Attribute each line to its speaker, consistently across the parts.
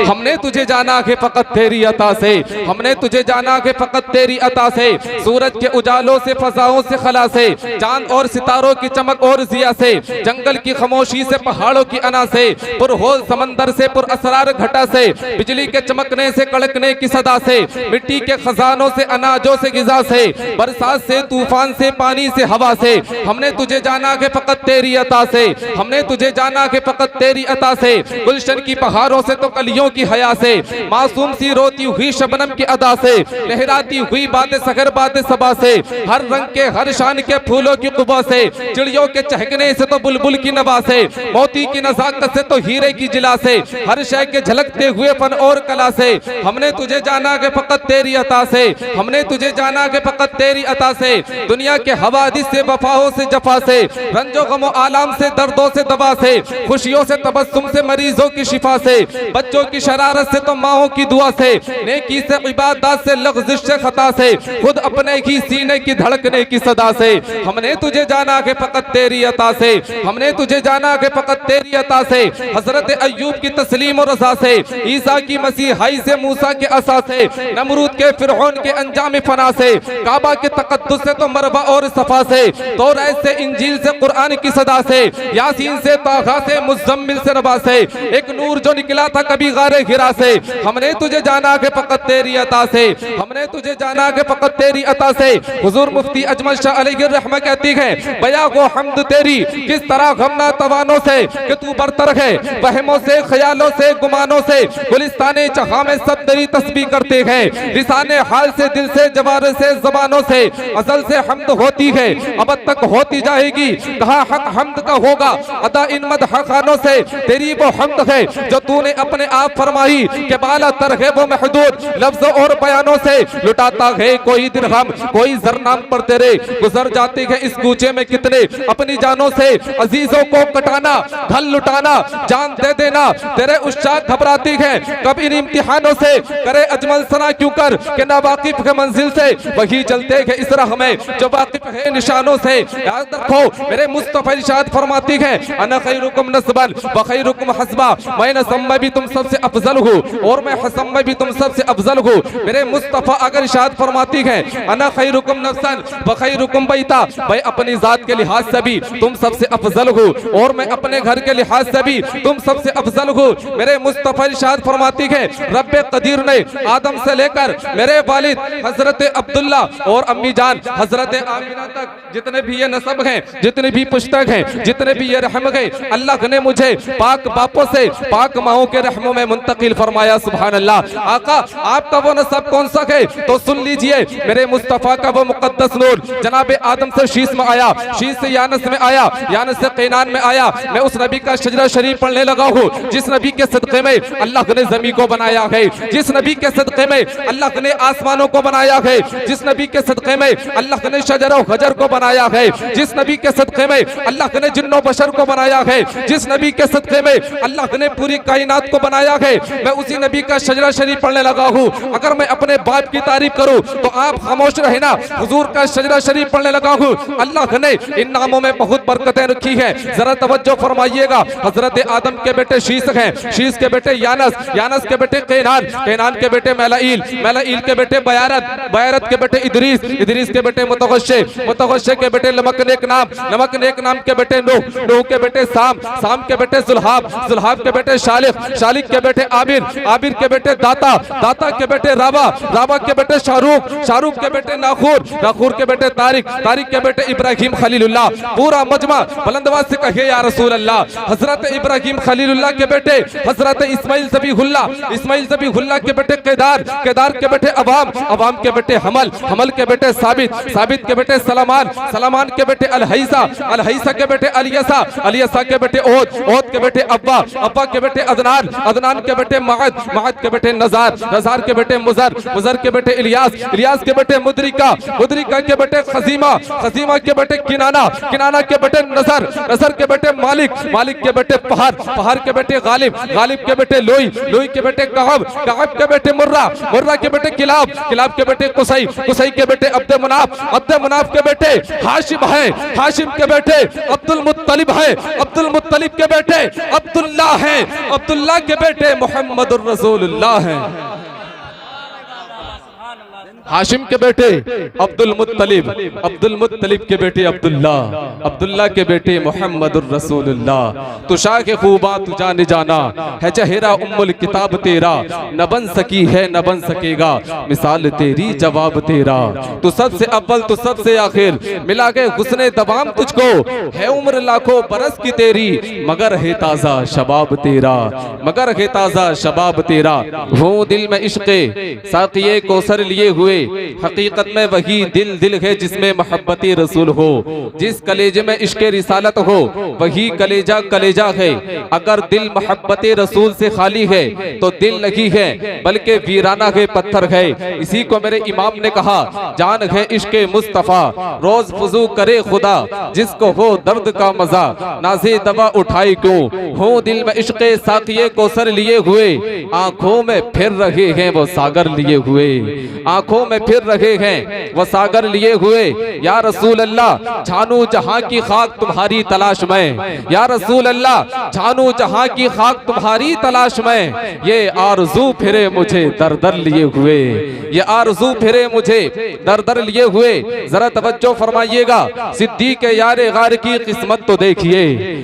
Speaker 1: हमने तुझे जाना कि फकत तेरी अता से, हमने तुझे जाना कि फकत तेरी अता से, सूरज के उजालों से, फजाओं से, खला से, चांद और सितारों की चमक और जिया से, जंगल की खामोशी से, पहाड़ों की अना से, पुरहोल समंदर से, पुर असरार घटा से, बिजली के चमकने से, कड़कने की सदा से, मिट्टी के खजानों से, अनाजों से, गिजा से, बरसात से, तूफान से, पानी से, हवा से, हमने तुझे जाना कि फकत तेरी अता से, हमने तुझे जाना कि फकत तेरी अता से, गुलशन की पहाड़ों से तो कलियों की हया से, मासूम सी रोती हुई शबनम की अदा से, लहराती हुई बातें सगर बातें सबा से, हर रंग के हर शान के फूलों की कुबा से, चिड़ियों के चहकने से तो बुलबुल की नवा से, मोती की नजाकत से तो हीरे की जिला से, हर शय के झलकते हुए फन और कला से, हमने तुझे जाना कि फकत तेरी अता से, हमने तुझे जाना कि फकत तेरी अता से, दुनिया के हवादिस से, वफाओं से, जफा से, रंजो गमो आलाम से, दर्दों से, दवा से, खुशियों से, तबस्सुम से, मरीजों की शिफा से, बच्चों की शरारत से तो माओं की दुआ से, नेकी से, इबादत से, लग़्ज़िश से, खता से, खुद अपने ही सीने की धड़कने की सदा से, हमने तुझे जाना कि फकत तेरी अता से, हमने तुझे जाना कि फकत तेरी अता से, हजरत अय्यूब की तस्लीम और रज़ा से, ईसा की मसीहाई से, मूसा के असा से, नमरूद के फिरौन के अंजाम फना से, काबा के तक़द्दुस से तो मरवा और सफा से, तौरात से, इंजील से, कुरान की सदा से, यासीन से, ताहा से, मुज़म्मिल से, रबा से, एक नूर जो निकला था कभी गारे हिरा से, हमने तुझे जाना कि फकत तेरी अता से, हमने तुझे जाना कि फकत तेरी अता से। हुजूर मुफ्ती अजमल शाह अलैहि रहमत कहती है, बया गो हमद तेरी किस तरह गमना तवानों से कि तू बरतर है, वहमों से, ख्यालों से, गुमानों से, गुलिस्ताने जहां में सब तेरी तस्बीह करते हैं, लिसाने हाल से, दिल से, जवार से, जबानों से, अज़ल से हमद होती है, अब तक होती जाएगी, कहा हक हमद का होगा अदा इन मदह खानों से, तेरी वो हमद है जो तूने अपने आप फरमाई के बाला तर है वो महदूद लफ्ज़ और बयानों से, लुटाता है कोई दिरहम कोई जरनाम पर तेरे, गुजर जाते हैं इस कूचे में कितने अपनी जानों से, अजीजों को कटाना, धन लुटाना, जान दे देना, तेरे उस्ताद घबराती है कब इन इम्तिहानों से, करे अजमल सना क्यों कर के ना वाकिफ के मंजिल से, वही चलते हैं इस राह में जो वाकिफ है निशानों से, याद रखो मेरे मुस्तफा इरशाद फरमाती है, अना खैरुकुम नस्बन व खैरुकुम हस्बा, मैं नस्ब में भी तुम सबसे अफजल हूँ और मैं हसब में भी तुम सबसे अफजल हूँ, मेरे मुस्तफा अगर इरशाद फरमाती है, अना खैरुकुम नफ्सन व खैरुकुम बैता, मैं अपनी जात के लिहाज से भी तुम सबसे अफजल हूँ और मैं अपने घर के लिहाज से भी तुम सबसे अफजल हूँ, मेरे मुस्तफा इरशाद फरमाती है, रब्बे कदीर ने आदम से लेकर मेरे वालिद हजरत अब्दुल्ला और अम्मी जान हजरत आमिना तक जितने भी ये नसब हैं, जितने भी पुश्तक हैं, जितने भी ये रहम हैं, अल्लाह ने मुझे पाक बापों से पाक माओं के रहमों में मुंतकिल फरमाया। सुभान अल्लाह। आका आपका वो नसब कौन सा है तो सुन लीजिए, मेरे मुस्तफा का वो मुकद्दस नूर जनाब आदम से शीश में आया, शीश से यानस में आया, यानस से कैनान में आया, मैं उस नबी का शजरा शरीफ पढ़ने लगा हूँ जिस नबी के सदक़े में अल्लाह ने ज़मीन को बनाया है, जिस नबी के सदक़े में अल्लाह ने आसमानों को बनाया है, जिस नबी के सदक़े में अल्लाह ने शजर और हजर को बनाया है, जिस नबी के सदक़े में अल्लाह ने जिन्नो बशर को बनाया है, जिस नबी के सदक़े में अल्लाह ने पूरी कायनात को बनाया है, मैं उसी नबी का शजरा शरीफ पढ़ने लगा हूँ। अगर मैं अपने बाप की तारीफ करूँ तो आप खामोश रहना, हुजूर का शजरा शरीफ पढ़ने लगा हूँ। अल्लाह ने इन नामों में बहुत बरकतें रखी है, जरा तवज्जो फरमाइएगा। हजरत आदम के बेटे शीश हैं, शीश के बेटे यानस, यानस के बेटे कैनान, कैनान के बेटे मैलाइल, मैलाइल के बेटे बयारत, बयारत के बेटे इदरीस, इदरीस के बेटे मुतगश्शे, मुतगश्शे के बेटे लमकनेक नाम, लमकनेक नाम के बेटे नूह, नूह के बेटे साम, साम के बेटे जुल्हाब, जुल्हाब के बेटे शालिक, शालिक के बेटे आबिर, आबिर के बेटे दाता, दाता के बेटे राबा, राबा के बेटे शाहरुख, शाहरुख के बेटे नाखूर, नाखूर के बेटे तारिक, तारिक के बेटे इब्राहिम खलीलुल्लाह। पूरा मजमा बुलंदवाज से कहिए या रसूल अल्लाह। हजरत इब्राहिम खलीलुल्लाह के बेटे हजरत इस्माइल ज़बीहुल्लाह, इस्माइल ज़बीहुल्लाह के बेटे केदार, केदार के बेटे अवाम, अवाम के बेटे हमल, हमल के बेटे साबित, साबित के बेटे सलामान, सलामान के बेटे अलहैसा, अलहैसा के बेटे अलियसा, अलियसा के बेटे ओद, ओद के बेटे अब्बा, अब्बा के बेटे अदनान, अदनान के बेटे महद, महद के बेटे नजार, नजार के बेटे मुजर, मुजर के बेटे इलियास, इलियास के बेटे मुद्रिका, मुद्रिका के बेटे खजीमा, खजीमा के बेटे किनाना, किनाना के बेटे नजर, नजर के बेटे मालिक, मालिक के बेटे पहाड़, पहाड़ के बेटे गालिब, गालिब के बेटे लोई, लोई के बेटे कहब, कहब के बेटे मुर्रा, मुर्रा के बेटे किलाब, किलाब के बेटे कुसई, कुसई के बेटे अब्द मुनाफ, अब्द मुनाफ के बेटे हाशिम है, हाशिम के बेटे अब्दुल मुत्तलिब है, अब्दुल मुत्तलिब के बेटे अब्दुल्ला है, अब्दुल्ला के बेटे मोहम्मदुर रसूलुल्लाह हैं। हाशिम के बेटे अब्दुल मुत्तलिब के बेटे अब्दुल्ला के बेटे मोहम्मदुर रसूलुल्लाह। तू शाह के खूबा तू जाने जाना है, चेहरा उम्मुल किताब तेरा, न बन सकी है न बन सकेगा मिसाल तेरी जवाब तेरा। तू सबसे अव्वल तू सबसे आखिर, मिला के हुस्ने तमाम तुझको, है उम्र लाखों बरस की तेरी, मगर है ताजा शबाब तेरा, मगर है ताजा शबाब तेरा। वो दिल में इश्क़े साक़िए कौसर लिए हुए, हकीकत में वही दिल है जिसमें मोहब्बती रसूल हो। जिस कलेजे में इश्क़े रिसालत हो वही कलेजा है। अगर दिल मोहब्बती रसूल से खाली है तो दिल नहीं है बल्कि वीराना है, पत्थर है। इसी को मेरे इमाम ने कहा, जान है इश्क़े मुस्तफ़ा, रोज फुजू करे खुदा, जिसको हो दर्द का मजा नाज़े दवा उठाई क्यों। हो दिल में इश्क़े साक़िए कौसर लिए हुए, आंखों में फिर रहे हैं वो सागर लिए हुए, आंखों में फिर रहे हैं वो सागर लिए हुए। या रसूल अल्लाह जानू जहां की खाक तुम्हारी तलाश में, या रसूल अल्लाह जानू जहां की खाक तुम्हारी तलाश में। ये आरज़ू फिरे मुझे दर दर लिए हुए, ये आरज़ू फिरे मुझे दर दर लिए हुए। जरा तवज्जो फरमाइएगा, सिद्दीक़ यारे गार की किस्मत तो देखिए,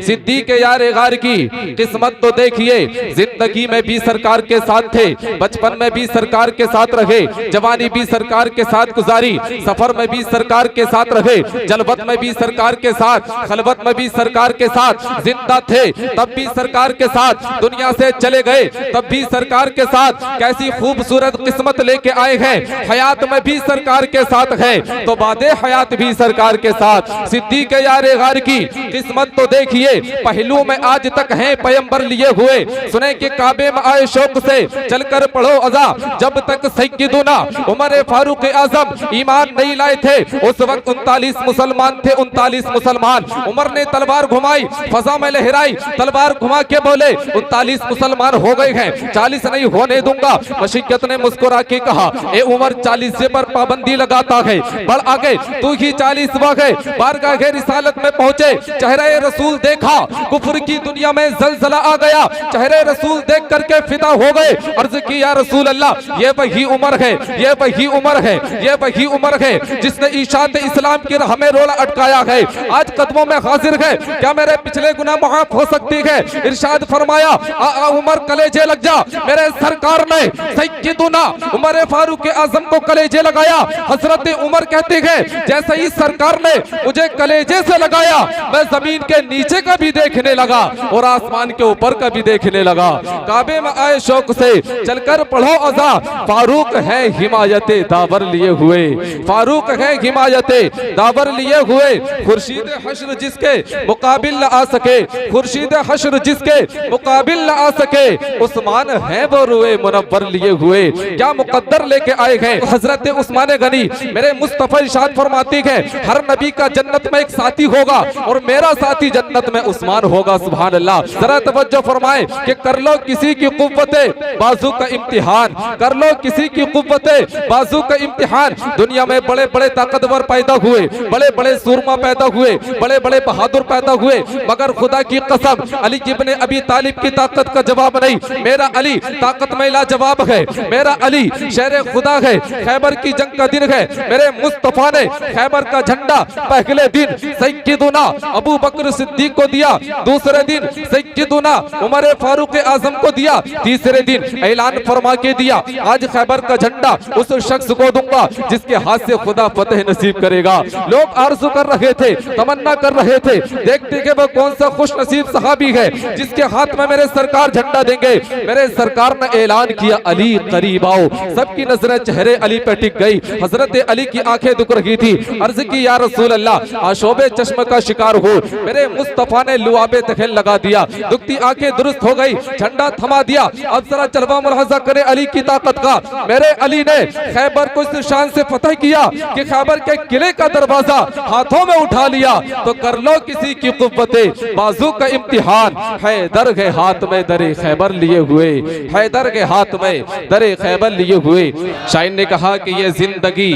Speaker 1: सिद्दीक़ यारे गार की किस्मत तो देखिए। जिंदगी में भी सरकार के साथ थे, बचपन में भी सरकार के साथ रहे, जवानी भी सरकार के साथ गुजारी, सफर में भी सरकार के साथ रहे, जलवत में भी सरकार के साथ, खलवत में भी सरकार के साथ। जिंदा थे तब भी सरकार के साथ, दुनिया से चले गए तब भी सरकार के साथ। कैसी खूबसूरत किस्मत लेके आए हैं, हयात में भी सरकार के साथ है तो बादे हयात भी सरकार के साथ। सिद्दीक़ यारे गार की किस्मत तो देखिए, पहलू में आज तक हैं पैगंबर लिए हुए। सुने कि काबे में आए शौक से चलकर पढ़ो अज़ा, जब तक सैयदुना उमर फारूक आजम ईमान नहीं लाए थे उस वक्त 39 मुसलमान थे, 39 मुसलमान। उमर ने तलवार घुमाई, फजा में लहराई, तलवार घुमा के बोले 39 मुसलमान हो गए हैं, 40 नहीं होने दूंगा। मशीयत ने मुस्कुरा के कहा, ए उमर 40 से पर पाबंदी लगाता है, बढ़ आगे तू ही 40 वागे। बारगाह रिसालत में पहुंचे, चेहरे रसूल देखा, कुफ्र की दुनिया में जलजला आ गया। चेहरे रसूल देख करके फिदा हो गए, अर्ज की या रसूल अल्लाह ये वही उमर है, ये वही उमर है, ये वही उमर है जिसने इशात इस्लाम की राह में रोड़ा अटकाया है, आज कदमों में हाजिर है। क्या मेरे पिछले गुनाह माफ हो सकती है? इरशाद फरमाया, आ उमर कलेजे लग जा। मेरे सरकार ने सैयदुना उमर फारूक आजम को कलेजे लगाया। हजरत उमर कहते हैं, जैसे ही सरकार ने मुझे कलेजे से लगाया, मैं जमीन के नीचे का भी देखने लगा और आसमान के ऊपर का भी देखने लगा। काबे में आए शौक से चलकर पढ़ो अज़ा, फारूक है हिमायते दावर लिए हुए, फारूक है हिमायते दावर लिए हुए। खुर्शीद हश्र जिसके मुकाबिल न आ सके, खुर्शीद हश्र जिसके मुकाबिल न आ सके, उस्मान है वो रुए मुनव्वर लिए हुए। क्या मुकद्दर लेके आए हैं हजरत उस्मान गनी। मेरे मुस्तफा इरशाद फरमाती है, हर नबी का जन्नत में एक साथी होगा और मेरा साथी जन्नत में उस्मान होगा। सुभान अल्लाह। जरा तवज्जो फरमाए कि कर लो किसी की कुव्वते बाजू का इम्तिहान, कर लो किसी की कुव्वते बाजू का इम्तिहान। दुनिया में बड़े बड़े ताकतवर पैदा हुए, बड़े बड़े सूरमा पैदा हुए, बड़े बड़े बहादुर पैदा हुए, मगर खुदा की कसम अली इब्ने अबी तालिब की ताकत का जवाब नहीं। मेरा अली ताकत में लाजवाब है, मेरा अली शेर खुदा है। खैबर की जंग का दिन है, मेरे मुस्तफा ने खैबर का झंडा पहले दिन सैयदुना अबू बकर सिद्दीक को दिया, दूसरे दिन सैयदुना उमर फारूक आजम को दिया, तीसरे दिन ऐलान फरमा के दिया, आज खैबर का झंडा उस शख्स को दूंगा जिसके हाथ से खुदा फतेह नसीब करेगा। लोग आरज़ू कर रहे थे, तमन्ना कर रहे थे, देखते कि वो कौन सा खुश नसीब सहाबी है जिसके हाथ में मेरे सरकार झंडा देंगे। मेरे सरकार ने ऐलान किया, अली करीब आओ। सबकी नजरें चेहरे अली पे टिक गई। हजरत अली की आंखें दुख रही थी। अर्ज की, या रसूल अल्लाह, आशोबे चश्म का शिकार हो। मेरे मुस्तफा ने लुआबे दखल लगा दिया, दुखती आंखें दुरुस्त हो गई, झंडा थमा दिया। अब जरा जलवा मुलाहजा करे अली की ताकत का। मेरे अली ने खैबर को इस शान से फतह किया कि खैबर के किले का दरवाजा हाथों में उठा लिया। तो कर लो किसी की कुव्वते बाजू का इम्तिहान, हैदर के हाथ में दरे खैबर लिए हुए, हैदर के हाथ में दरे खैबर लिए हुए। शाइन ने कहा कि ये जिंदगी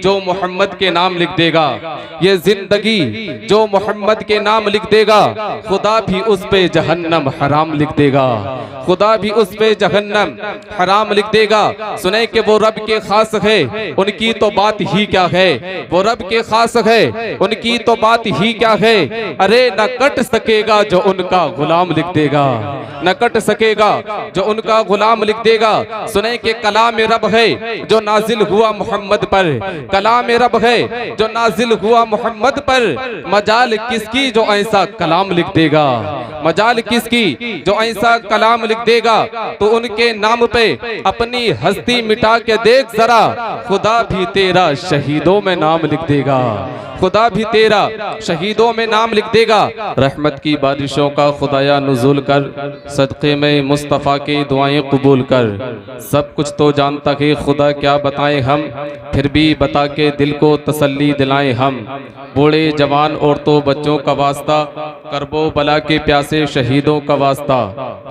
Speaker 1: जो मोहम्मद के नाम लिख देगा, ये जिंदगी जो मोहम्मद के नाम लिख देगा, खुदा भी उस पे जहन्नम हराम लिख देगा, खुदा भी उस पे जहन्नम हराम लिख देगा। सुने कि वो रब के खास है, उनकी तो बात ही क्या है, वो रब के खास है, उनकी तो बात ही क्या है। अरे न कट सकेगा जो उनका गुलाम लिख देगा, न कट सकेगा जो उनका गुलाम लिख देगा। सुने कि कलाम रब है जो नाजिल हुआ मोहम्मद पर, कलाम रब है जो नाजिल हुआ मोहम्मद पर। मजाल किसकी जो ऐसा कलाम लिख देगा, मजाल किसकी जो ऐसा कलाम लिख देगा। तो उनके नाम पे अपनी हस्ती मिटा के देख जरा, खुदा भी तेरा शहीदों में नाम लिख देगा, खुदा भी तेरा शहीदों में नाम लिख देगा। रहमत की बारिशों का खुदाया नुज़ूल कर, सदक़े में मुस्तफ़ा की दुआएं कबूल कर। सब कुछ तो जानता है खुदा, क्या बताएं हम, फिर भी बता के दिल को तसल्ली दिलाएं हम। बूढ़े जवान औरतों बच्चों का वास्ता, करबो बला के प्यासे शहीदों का वास्ता।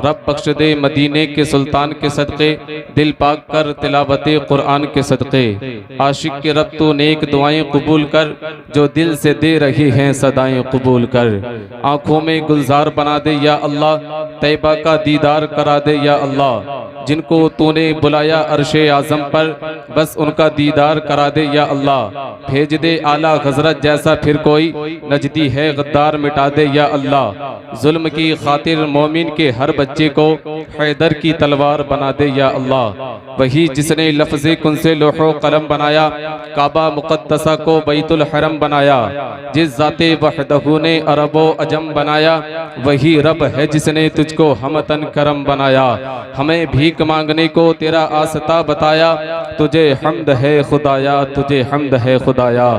Speaker 1: रब बख्श दे मदीने के सुल्तान के सदक़े, दिल पाक कर तिलावते कुरान के सदक़े। आशिक के रब तो नेक दुआएं कबूल कर, जो दिल से दे रही हैं सदाएं कबूल कर। आंखों में गुलजार बना दे या अल्लाह, तैबा का दीदार करा दे या अल्लाह। जिनको तूने बुलाया अर्शे आजम पर, बस उनका दीदार करा दे या अल्लाह। भेज दे आला हजरत जैसा फिर कोई, नजदी है गद्दार मिटा दे या अल्लाह। जुल्म की खातिर मोमिन के हर बच्चे को हैदर की तलवार बना दे या अल्लाह। वही जिसने लफ्ज़े कुन से लोहो कलम बनाया, काबा मुक़द्दसा को बैतुल हरम बनाया। जिस ज़ाते वहदहू ने अरबो अजम बनाया, वही रब है जिसने तुझको हमतन करम बनाया। हमें भीख मांगने को तेरा आस्ता बताया, तुझे हम्द है खुदाया, तुझे हम्द है खुदाया।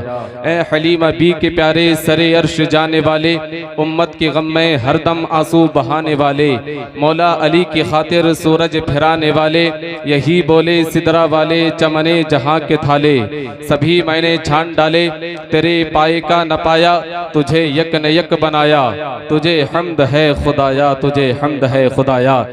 Speaker 1: ए हलीमा बी के प्यारे सरे अर्श जाने वाले, उम्मत के गम में हरदम आंसू बहाने वाले, मौला अली की खातिर सूरज फिराने वाले। यही बोले सिदरा वाले चमने जहां के थाले, सभी मैंने छान डाले तेरे पाए का न पाया, तुझे यक न यक बनाया। तुझे हम्द है खुदाया, तुझे हम्द है खुदाया।